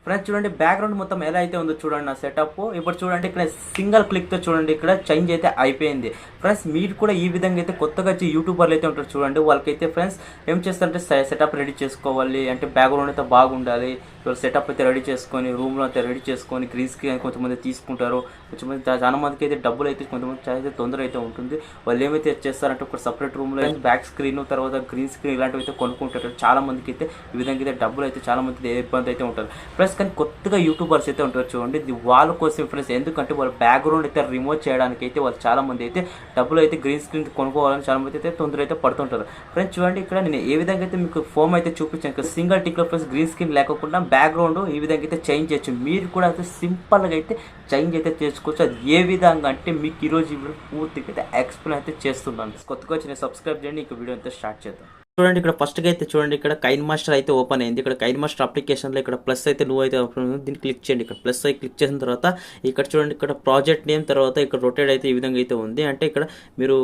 Friends చూడండి background మొత్తం ఎలా అయితే ఉందో చూడండి నా సెటప్. ఇప్పుడు చూడండి ఇక్కడ సింగిల్ క్లిక్తో చూడండి ఇక్కడ చేంజ్ అయితే అయిపోయింది. ఫ్రెండ్స్ మీరు కూడా ఈ విధంగా అయితే కొత్తగా యూట్యూబర్లు అయితే ఉంటారు చూడండి, వాళ్ళకైతే ఫ్రెండ్స్ ఏం చేస్తారంటే సెటప్ రెడీ చేసుకోవాలి అంటే బ్యాక్గ్రౌండ్ అయితే బాగుండాలి. ఇవాళ సెటప్ అయితే రెడీ చేసుకొని రూమ్లో అయితే రెడీ చేసుకొని గ్రీన్ స్క్రీన్ కొంతమంది తీసుకుంటారు, కొంతమంది చాలా మందికి అయితే డబ్బులు అయితే కొంతమంది అయితే తొందర అయితే ఉంటుంది. వాళ్ళు ఏమైతే చేస్తారంటే ఒక సపరేట్ రూమ్లో బ్యాక్ స్క్రీన్ తర్వాత గ్రీన్ స్క్రీన్ ఇలాంటివి అయితే కొనుక్కుంటారు. చాలా మందికి అయితే ఈ విధంగా అయితే డబ్బులు అయితే చాలా మంది ఇబ్బంది అయితే ఉంటుంది. ప్లస్ కానీ కొత్తగా యూట్యూబర్స్ అయితే ఉంటారు చూడండి, ఇది వాళ్ళ కోసం ఫ్రెండ్స్. ఎందుకంటే వాళ్ళ బ్యాక్గ్రౌండ్ అయితే రిమూవ్ చేయడానికి అయితే వాళ్ళు చాలా మంది అయితే డబ్బులు అయితే గ్రీన్ స్క్రీన్ కొనుక్కోవాలని చాలా మంది అయితే తొందర అయితే పడుతుంటారు. ఫ్రెండ్స్ చూడండి ఇక్కడ నేను ఏ విధంగా అయితే మీకు ఫోమ్ అయితే చూపించాను, సింగిల్ టిక్లో ఫ్రెండ్స్ గ్రీన్ స్క్రీన్ లేకుండా బ్యాక్గ్రౌండ్ ఈ విధంగా అయితే చేంజ్ చేయొచ్చు. మీరు కూడా అయితే సింపుల్గా అయితే చేంజ్ అయితే చేసుకోవచ్చు. అది ఏ విధంగా అంటే మీకు ఈరోజు ఈ వీడియో పూర్తిగా అయితే ఎక్స్ప్లెయిన్ అయితే చేస్తున్నాను. కొత్తగా వచ్చిన సబ్స్క్రైబ్ చేయండి. ఇక వీడియో అయితే స్టార్ట్ చేద్దాం. చూడండి ఇక్కడ ఫస్ట్గా అయితే చూడండి ఇక్కడ కైన్ మాస్టర్ అయితే ఓపెన్ అయింది. ఇక్కడ కైన్ మాస్టర్ అప్లికేషన్లో ఇక్కడ ప్లస్ అయితే నువ్వు అయితే ఓపెన్ ఉంది, దీన్ని క్లిక్ చేయండి. ఇక్కడ ప్లస్ అయితే క్లిక్ చేసిన తర్వాత ఇక్కడ చూడండి ఇక్కడ ప్రాజెక్ట్ నేమ్ తర్వాత ఇక్కడ రొటేట్ అయితే ఈ విధంగా అయితే ఉంది. అంటే ఇక్కడ మీరు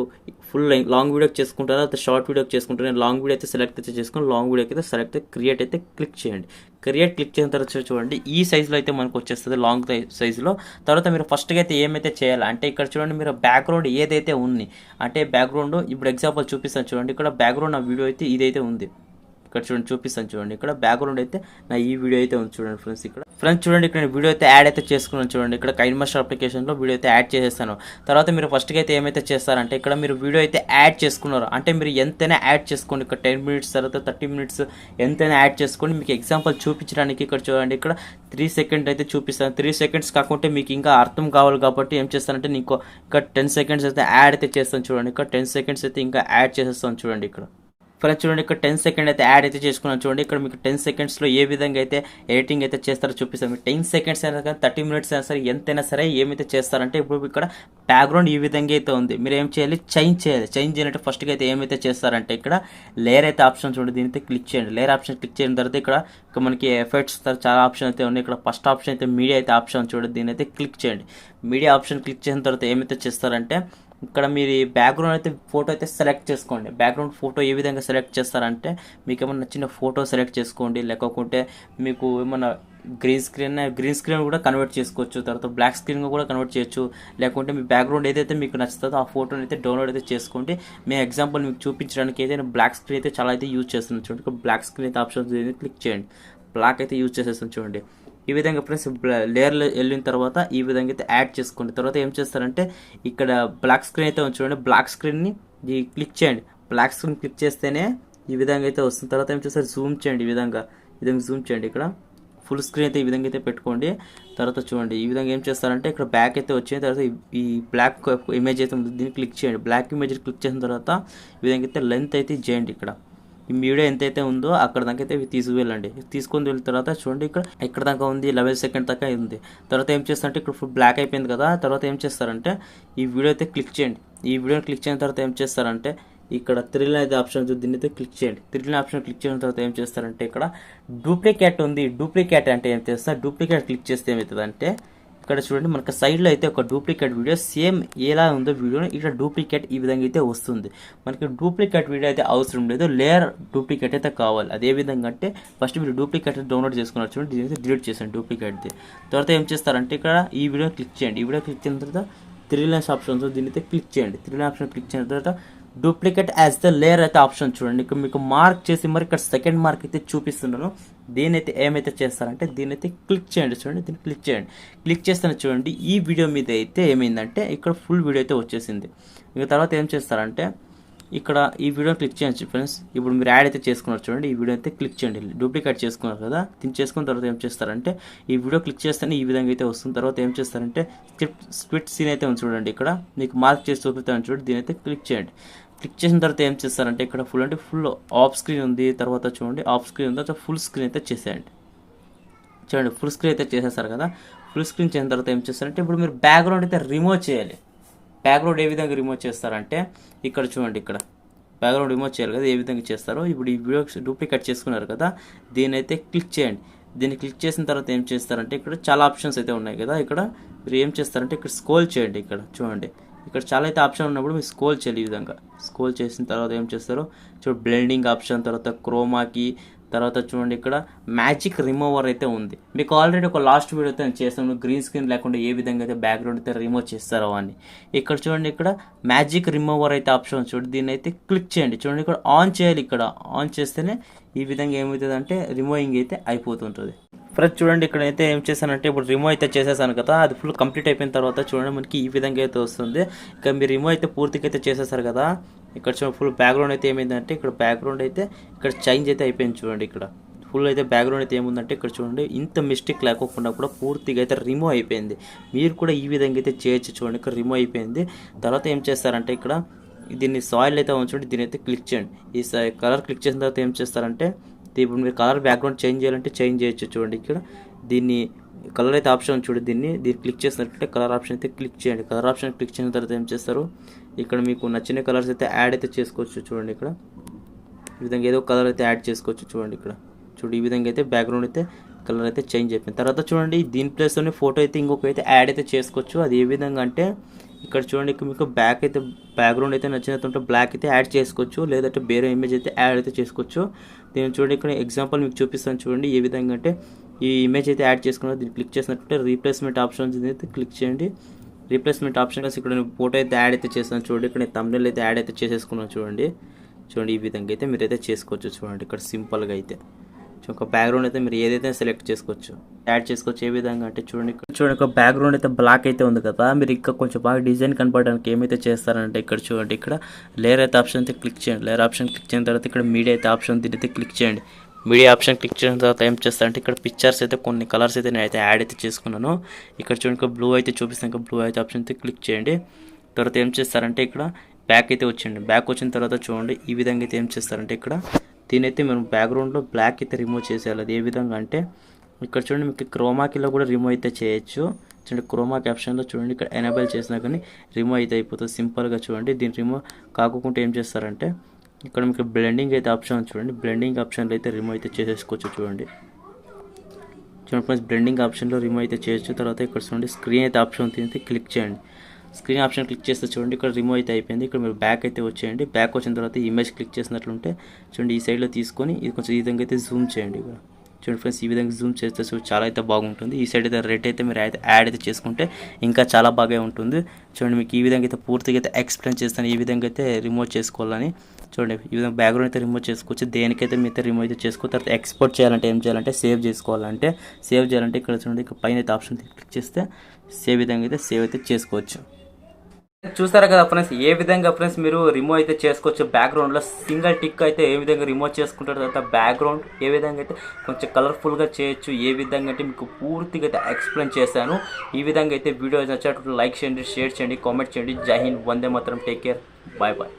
ఫుల్ లాంగ్ వీడియో చేసుకుంటారా అయితే షార్ట్ వీడియో చేసుకుంటారు. నేను లాంగ్ వీడియో అయితే సెలెక్ట్ అయితే చేసుకుని లాంగ్ వీడియోకి అయితే సెలెక్ట్ క్రియేట్ అయితే క్లిక్ చేయండి. క్రియేట్ క్లిక్ చేసిన తర్వాత చూడండి ఈ సైజులో అయితే మనకు వచ్చేస్తుంది, లాంగ్ సైజులో. తర్వాత మీరు ఫస్ట్గా అయితే ఏమైతే చేయాలి అంటే ఇక్కడ చూడండి మీరు బ్యాక్గ్రౌండ్ ఏదైతే ఉంది అంటే బ్యాక్గ్రౌండ్ ఇప్పుడు ఎగ్జాంపుల్ చూపిస్తాను చూడండి. ఇక్కడ బ్యాక్గ్రౌండ్ నా వీడియో అయితే ఇదైతే ఉంది. ఇక్కడ చూడండి చూపిస్తాను చూడండి. ఇక్కడ బ్యాక్గ్రౌండ్ అయితే నా ఈ వీడియో అయితే ఉంది చూడండి ఫ్రెండ్స్. ఇక్కడ ఫ్రెండ్స్ చూడండి ఇక్కడ వీడియో అయితే యాడ్ అయితే చేసుకున్నాను చూడండి. ఇక్కడ కైన్ మాస్టర్ అప్లికేషన్లో వీడియో అయితే యాడ్ చేసేస్తాను. తర్వాత మీరు ఫస్ట్గా అయితే ఏమైతే చేస్తారంటే ఇక్కడ మీరు వీడియో అయితే యాడ్ చేసుకున్నారు అంటే మీరు ఎంతైనా యాడ్ చేసుకోండి. ఇక్కడ 10 మినిట్స్ తర్వాత 30 మినిట్స్ ఎంతైనా యాడ్ చేసుకోండి. మీకు ఎగ్జాంపుల్ చూపించడానికి ఇక్కడ చూడండి ఇక్కడ 3 సెకండ్స్ అయితే చూపిస్తాను. 3 సెకండ్స్ కాకుంటే మీకు ఇంకా అర్థం కావాలి కాబట్టి ఏం చేస్తానంటే నీకు ఇక్కడ 10 సెకండ్స్ అయితే యాడ్ అయితే చేస్తాను చూడండి. ఇక్కడ 10 సెకండ్స్ అయితే ఇంకా యాడ్ చేసేస్తాను చూడండి. ఇక్కడ ఫ్రెండ్స్ చూడండి ఇక్కడ 10 సెకండ్ అయితే యాడ్ అయితే చేసుకున్నాను చూడండి. ఇక్కడ మీకు 10 సెకండ్స్లో ఏ విధంగా అయితే ఎడిటింగ్ అయితే చేస్తారో చూపిస్తాను. మీకు 10 సెకండ్స్ అయినా కానీ 30 మినిట్స్ అయినా సరే ఎంతైనా సరే ఏమైతే చేస్తారంటే ఇప్పుడు ఇక్కడ బ్యాక్గ్రౌండ్ ఈ విధంగా అయితే ఉంది. మీరు ఏం చేయాలి, చేంజ్ చేయాలి. చేంజ్ చేయాలంటే ఫస్ట్గా అయితే ఏమైతే చేస్తారంటే ఇక్కడ లేయర్ అయితే ఆప్షన్ చూడండి, దీని అయితే క్లిక్ చేయండి. లేయర్ ఆప్షన్ క్లిక్ చేసిన తర్వాత ఇక్కడ మనకి ఎఫెక్ట్స్ చాలా ఆప్షన్ అయితే ఉన్నాయి. ఇక్కడ ఫస్ట్ ఆప్షన్ అయితే మీడియా అయితే ఆప్షన్ చూడండి, దీని అయితే క్లిక్ చేయండి. మీడియా ఆప్షన్ క్లిక్ చేసిన తర్వాత ఏమైతే చేస్తారంటే ఇక్కడ మీరు బ్యాక్గ్రౌండ్ అయితే ఫోటో అయితే సెలెక్ట్ చేసుకోండి. బ్యాక్గ్రౌండ్ ఫోటో ఏ విధంగా సెలెక్ట్ చేస్తారంటే మీకు ఏమన్నా నచ్చిన ఫోటో సెలెక్ట్ చేసుకోండి, లేకపోతే మీకు ఏమన్నా గ్రీన్ స్క్రీన్ కూడా కన్వర్ట్ చేసుకోవచ్చు. తర్వాత బ్లాక్ స్క్రీన్ కూడా కన్వర్ట్ చేయొచ్చు. లేకుంటే మీ బ్యాక్గ్రౌండ్ ఏదైతే మీకు నచ్చుతుందో ఆ ఫోటోని అయితే డౌన్లోడ్ అయితే చేసుకోండి. మీ ఎగ్జాంపుల్ మీకు చూపించడానికి అయితే నేను బ్లాక్ స్క్రీన్ అయితే చాలా అయితే యూజ్ చేస్తున్నాను చూడండి. బ్లాక్ స్క్రీన్ అయితే ఆప్షన్ క్లిక్ చేయండి. బ్లాక్ అయితే యూజ్ చేసేస్తాను చూడండి. ఈ విధంగా ప్లస్ లేయర్లో వెళ్ళిన తర్వాత ఈ విధంగా అయితే యాడ్ చేసుకోండి. తర్వాత ఏం చేస్తారంటే ఇక్కడ బ్లాక్ స్క్రీన్ అయితే చూడండి, బ్లాక్ స్క్రీన్ని క్లిక్ చేయండి. బ్లాక్ స్క్రీన్ క్లిక్ చేస్తేనే ఈ విధంగా అయితే వస్తుంది. తర్వాత ఏం చేస్తారు, జూమ్ చేయండి. ఈ విధంగా జూమ్ చేయండి. ఇక్కడ ఫుల్ స్క్రీన్ అయితే ఈ విధంగా అయితే పెట్టుకోండి. తర్వాత చూడండి ఈ విధంగా ఏం చేస్తారంటే ఇక్కడ బ్యాక్ అయితే వచ్చిన తర్వాత ఈ బ్లాక్ ఇమేజ్ అయితే ఉంది, దీన్ని క్లిక్ చేయండి. బ్లాక్ ఇమేజ్ క్లిక్ చేసిన తర్వాత ఈ విధంగా అయితే లెంత్ అయితే చేయండి. ఇక్కడ ఈ వీడియో ఎంతైతే ఉందో అక్కడ దాకా అయితే తీసుకువెళ్ళండి. తీసుకొని వెళ్ళిన తర్వాత చూడండి ఇక్కడ దాకా ఉంది, 11 సెకండ్ దాకా ఉంది. తర్వాత ఏం చేస్తారంటే ఇక్కడ ఫుల్ బ్లాక్ అయిపోయింది కదా. తర్వాత ఏం చేస్తారంటే ఈ వీడియో అయితే క్లిక్ చేయండి. ఈ వీడియోని క్లిక్ చేసిన తర్వాత ఏం చేస్తారంటే ఇక్కడ త్రిల్ అయితే ఆప్షన్ దీన్ని అయితే క్లిక్ చేయండి. త్రిల్ ఆప్షన్ క్లిక్ చేసిన తర్వాత ఏం చేస్తారంటే ఇక్కడ డూప్లికేట్ ఉంది. డూప్లికేట్ అంటే ఏం చేస్తారు, డూప్లికేట్ క్లిక్ చేస్తే ఏమవుతుంది అంటే ఇక్కడ చూడండి మనకు సైడ్లో అయితే ఒక డూప్లికేట్ వీడియో సేమ్ ఎలా ఉందో వీడియోని ఇక్కడ డూప్లికేట్ ఈ విధంగా అయితే వస్తుంది. మనకి డూప్లికేట్ వీడియో అయితే అవసరం లేదు, లేయర్ డూప్లికేట్ అయితే కావాలి. అదే విధంగా అంటే ఫస్ట్ మీరు డూప్లికేట్ డౌన్లోడ్ చేసుకున్నారు చూడండి, దీని అయితే డిలీట్ చేయండి డూప్లికేట్ది. తర్వాత ఏం చేస్తారంటే ఇక్కడ ఈ వీడియో క్లిక్ చేయండి. ఈ వీడియో క్లిక్ చేసిన తర్వాత 3 లైన్స్ ఆప్షన్ దీని అయితే క్లిక్ చేయండి. 3 లైన్ ఆప్షన్ క్లిక్ చేసిన తర్వాత డూప్లికేట్ యాజ్ ద లేయర్ అయితే ఆప్షన్ చూడండి. ఇక్కడ మీకు మార్క్ చేసి మరి ఇక్కడ సెకండ్ మార్క్ అయితే చూపిస్తున్నాను. దీని అయితే ఏమైతే చేస్తారంటే దీని అయితే క్లిక్ చేయండి. చూడండి దీన్ని క్లిక్ చేయండి. క్లిక్ చేస్తాను చూడండి ఈ వీడియో మీద అయితే ఏమైందంటే ఇక్కడ ఫుల్ వీడియో అయితే వచ్చేసింది. ఇక తర్వాత ఏం చేస్తారంటే ఇక్కడ ఈ వీడియో క్లిక్ చేయండి ఫ్రెండ్స్. ఇప్పుడు మీరు యాడ్ అయితే చేసుకున్నారు చూడండి, ఈ వీడియో అయితే క్లిక్ చేయండి. డూప్లికేట్ చేసుకున్నారు కదా, దీన్ని చేసుకున్న తర్వాత ఏం చేస్తారంటే ఈ వీడియో క్లిక్ చేస్తేనే ఈ విధంగా అయితే వస్తుంది. తర్వాత ఏం చేస్తారంటే స్ప్లిట్ సీన్ అయితే ఉంది చూడండి, ఇక్కడ మీకు మార్క్ చేసి చూపిస్తాను చూడండి, దీని అయితే క్లిక్ చేయండి. క్లిక్ చేసిన తర్వాత ఏం చేస్తారంటే ఇక్కడ ఫుల్ అంటే ఫుల్ ఆఫ్ స్క్రీన్ ఉంది. తర్వాత చూడండి ఆఫ్ స్క్రీన్ ఉంది, తర్వాత ఫుల్ స్క్రీన్ అయితే చేసేయండి. చూడండి ఫుల్ స్క్రీన్ అయితే చేసేస్తారు కదా. ఫుల్ స్క్రీన్ చేసిన తర్వాత ఏం చేస్తారంటే ఇప్పుడు మీరు బ్యాక్గ్రౌండ్ అయితే రిమూవ్ చేయాలి. బ్యాక్గ్రౌండ్ ఏ విధంగా రిమూవ్ చేస్తారంటే ఇక్కడ చూడండి, ఇక్కడ బ్యాక్గ్రౌండ్ రిమూవ్ చేయాలి కదా, ఏ విధంగా చేస్తారో ఇప్పుడు ఈ వీడియో డూప్లికేట్ చేసుకున్నారు కదా, దీని అయితే క్లిక్ చేయండి. దీన్ని క్లిక్ చేసిన తర్వాత ఏం చేస్తారంటే ఇక్కడ చాలా ఆప్షన్స్ అయితే ఉన్నాయి కదా, ఇక్కడ మీరు ఏం చేస్తారంటే ఇక్కడ స్క్రోల్ చేయండి. ఇక్కడ చూడండి ఇక్కడ చాలా అయితే ఆప్షన్ ఉన్నప్పుడు మీరు స్క్రోల్ చేయాలి. ఈ విధంగా స్క్రోల్ చేసిన తర్వాత ఏం చేస్తారో చూడండి బ్లెండింగ్ ఆప్షన్, తర్వాత క్రోమాకి, తర్వాత చూడండి ఇక్కడ మ్యాజిక్ రిమూవర్ అయితే ఉంది. మీకు ఆల్రెడీ ఒక లాస్ట్ వీడియోతో నేను చేస్తాను గ్రీన్ స్క్రీన్ లేకుండా ఏ విధంగా అయితే బ్యాక్గ్రౌండ్ అయితే రిమూవ్ చేస్తారో అని. ఇక్కడ చూడండి ఇక్కడ మ్యాజిక్ రిమూవర్ అయితే ఆప్షన్ చూడండి, దీన్ని అయితే క్లిక్ చేయండి. చూడండి ఇక్కడ ఆన్ చేయాలి, ఇక్కడ ఆన్ చేస్తేనే ఈ విధంగా ఏమవుతుంది అంటే రిమూవింగ్ అయితే అయిపోతుంటుంది. ఫ్రెండ్స్ చూడండి ఇక్కడ అయితే ఏం చేశానంటే ఇప్పుడు రిమూవ్ అయితే చేసేసాను కదా, అది ఫుల్ కంప్లీట్ అయిపోయిన తర్వాత చూడండి మనకి ఈ విధంగా అయితే వస్తుంది. ఇక మీరు రిమూవ్ అయితే పూర్తిగా అయితే చేసేసారు కదా, ఇక్కడ చూడండి ఫుల్ బ్యాక్గ్రౌండ్ అయితే ఏమైందంటే ఇక్కడ బ్యాక్గ్రౌండ్ అయితే ఇక్కడ చేంజ్ అయితే అయిపోయింది. చూడండి ఇక్కడ ఫుల్ అయితే బ్యాక్గ్రౌండ్ అయితే ఏముందంటే ఇక్కడ చూడండి ఇంత మిస్టేక్ లేకోకుండా కూడా పూర్తిగా అయితే రిమూవ్ అయిపోయింది. మీరు కూడా ఈ విధంగా అయితే చేయొచ్చు. చూడండి ఇక్కడ రిమూవ్ అయిపోయింది. తర్వాత ఏం చేస్తారంటే ఇక్కడ దీన్ని సాయిల్ అయితే ఉంచండి, దీని అయితే క్లిక్ చేయండి. ఈ కలర్ క్లిక్ చేసిన తర్వాత ఏం చేస్తారంటే ఇప్పుడు మీరు కలర్ బ్యాక్గ్రౌండ్ చేంజ్ చేయాలంటే చేంజ్ చేయొచ్చు. చూడండి ఇక్కడ దీన్ని కలర్ అయితే ఆప్షన్ చూడండి, దీన్ని క్లిక్ చేసినట్లయితే కలర్ ఆప్షన్ అయితే క్లిక్ చేయండి. కలర్ ఆప్షన్ క్లిక్ చేసిన తర్వాత ఏం చేస్తారు ఇక్కడ మీకు నచ్చిన కలర్స్ అయితే యాడ్ అయితే చేసుకోవచ్చు. చూడండి ఇక్కడ ఈ విధంగా ఏదో కలర్ అయితే యాడ్ చేసుకోవచ్చు. చూడండి ఇక్కడ చూడండి ఈ విధంగా అయితే బ్యాక్గ్రౌండ్ అయితే కలర్ అయితే చేంజ్ అయిపోయింది. తర్వాత చూడండి దీని ప్లేస్లోనే ఫోటో అయితే ఇంకొక అయితే యాడ్ అయితే చేసుకోవచ్చు. అది ఏ విధంగా అంటే ఇక్కడ చూడండి ఇక్కడ మీకు బ్యాక్గ్రౌండ్ అయితే నచ్చినట్టు బ్లాక్ అయితే యాడ్ చేసుకోవచ్చు, లేదంటే వేరే ఇమేజ్ అయితే యాడ్ అయితే చేసుకోవచ్చు. దీన్ని చూడండి ఇక్కడ ఎగ్జాంపుల్ మీకు చూపిస్తాను. చూడండి ఏ విధంగా అంటే ఈ ఇమేజ్ అయితే యాడ్ చేసుకున్నారు, దీన్ని క్లిక్ చేసినట్టు రీప్లేస్మెంట్ ఆప్షన్స్ అయితే క్లిక్ చేయండి. రీప్లేస్మెంట్ ఆప్షన్ ఇక్కడ నేను ఫోటో అయితే యాడ్ అయితే చేస్తాను. చూడండి ఇక్కడ నేను థంబ్నెయిల్ అయితే యాడ్ అయితే చేసేసుకున్నాను. చూడండి ఈ విధంగా అయితే మీరైతే చేసుకోవచ్చు. చూడండి ఇక్కడ సింపుల్గా అయితే ఒక బ్యాక్గ్రౌండ్ అయితే మీరు ఏదైతే సెలెక్ట్ చేసుకోవచ్చు, యాడ్ చేసుకోవచ్చు. ఏ విధంగా అంటే చూడండి ఒక బ్యాక్గ్రౌండ్ అయితే బ్లాక్ అయితే ఉంది కదా, మీరు ఇంకా కొంచెం బాగా డిజైన్ కనపడడానికి ఏమైతే చేస్తారంటే ఇక్కడ చూడండి ఇక్కడ లేయర్ అయితే ఆప్షన్ అయితే క్లిక్ చేయండి. లేయర్ ఆప్షన్ క్లిక్ చేసిన తర్వాత ఇక్కడ మీడియా అయితే ఆప్షన్ దీని అయితే క్లిక్ చేయండి. మీడియా ఆప్షన్ క్లిక్ చేసిన తర్వాత ఏం చేస్తారంటే ఇక్కడ పిక్చర్స్ అయితే కొన్ని కలర్స్ అయితే నేను అయితే యాడ్ అయితే చేసుకున్నాను. ఇక్కడ చూడండి బ్లూ అయితే చూపిస్తాను, బ్లూ అయితే ఆప్షన్ అయితే క్లిక్ చేయండి. తర్వాత ఏం చేస్తారంటే ఇక్కడ బ్యాక్ అయితే వచ్చేయండి. బ్యాక్ వచ్చిన తర్వాత చూడండి ఈ విధంగా అయితే ఏం చేస్తారంటే ఇక్కడ దీని అయితే మనం బ్యాక్గ్రౌండ్లో బ్లాక్ అయితే రిమూవ్ చేసేయాలి. అది ఏ విధంగా అంటే ఇక్కడ చూడండి మీకు క్రోమాకీలో కూడా రిమూవ్ అయితే చేయొచ్చు. చూడండి క్రోమాకి ఆప్షన్లో చూడండి ఇక్కడ ఎనేబుల్ చేసినా కానీ రిమూవ్ అయితే అయిపోతుంది సింపుల్గా. చూడండి దీన్ని రిమూవ్ కాకుండా ఏం చేస్తారంటే ఇక్కడ మీకు బ్లెండింగ్ అయితే ఆప్షన్ చూడండి, బ్లెండింగ్ ఆప్షన్లో అయితే రిమూవ్ అయితే చేసేసుకోవచ్చు. చూడండి ఫ్రెండ్స్ బ్లెండింగ్ ఆప్షన్లో రిమూవ్ అయితే చేయొచ్చు. తర్వాత ఇక్కడ చూడండి స్క్రీన్ అయితే ఆప్షన్ అయితే క్లిక్ చేయండి. స్క్రీన్ ఆప్షన్ క్లిక్ చేస్తే చూడండి ఇక్కడ రిమూవ్ అయితే అయిపోయింది. ఇక్కడ మీరు బ్యాక్ అయితే వచ్చేయండి. బ్యాక్ వచ్చిన తర్వాత ఇమేజ్ క్లిక్ చేసినట్లుంటే చూడండి ఈ సైడ్లో తీసుకొని ఇది కొంచెం ఈ విధంగా అయితే జూమ్ చేయండి. ఇక్కడ చూడండి ఫ్రెండ్స్ ఈ విధంగా జూమ్ చేస్తే చాలా అయితే బాగుంటుంది. ఈ సైడ్ అయితే రెడ్ అయితే మీరు అయితే యాడ్ అయితే చేసుకుంటే ఇంకా చాలా బాగా ఉంటుంది. చూడండి మీకు ఈ విధంగా అయితే పూర్తిగా అయితే ఎక్స్ప్లెయిన్ చేస్తాను ఈ విధంగా అయితే రిమూవ్ చేసుకోవాలని. చూడండి ఈ విధంగా బ్యాక్గ్రౌండ్ అయితే రిమూవ్ చేసుకోవచ్చు. దేనికైతే మీతో రిమూవ్ అయితే చేసుకోవచ్చు. తర్వాత ఎక్స్పోర్ట్ చేయాలంటే ఏం చేయాలంటే సేవ్ చేయాలంటే ఇక్కడ చూడండి ఇక్కడ పైన అయితే ఆప్షన్ క్లిక్ చేస్తే సేవ్ విధంగా అయితే సేవ్ అయితే చేసుకోవచ్చు. చూస్తారా కదా ఫ్రెండ్స్ ఏ విధంగా ఫ్రెండ్స్ మీరు రిమూవ్ అయితే చేసుకోవచ్చు. బ్యాక్గ్రౌండ్లో సింగిల్ టిక్ అయితే ఏ విధంగా రిమూవ్ చేసుకుంటారు. తర్వాత బ్యాక్గ్రౌండ్ ఏ విధంగా అయితే కొంచెం కలర్ఫుల్గా చేయొచ్చు. ఏ విధంగా అంటే మీకు పూర్తిగా అయితే ఎక్స్ప్లెయిన్ చేశాను. ఈ విధంగా అయితే వీడియో నచ్చినట్టు లైక్ చేయండి, షేర్ చేయండి, కామెంట్ చేయండి. జై Hind, Vande Mataram, take care, bye bye.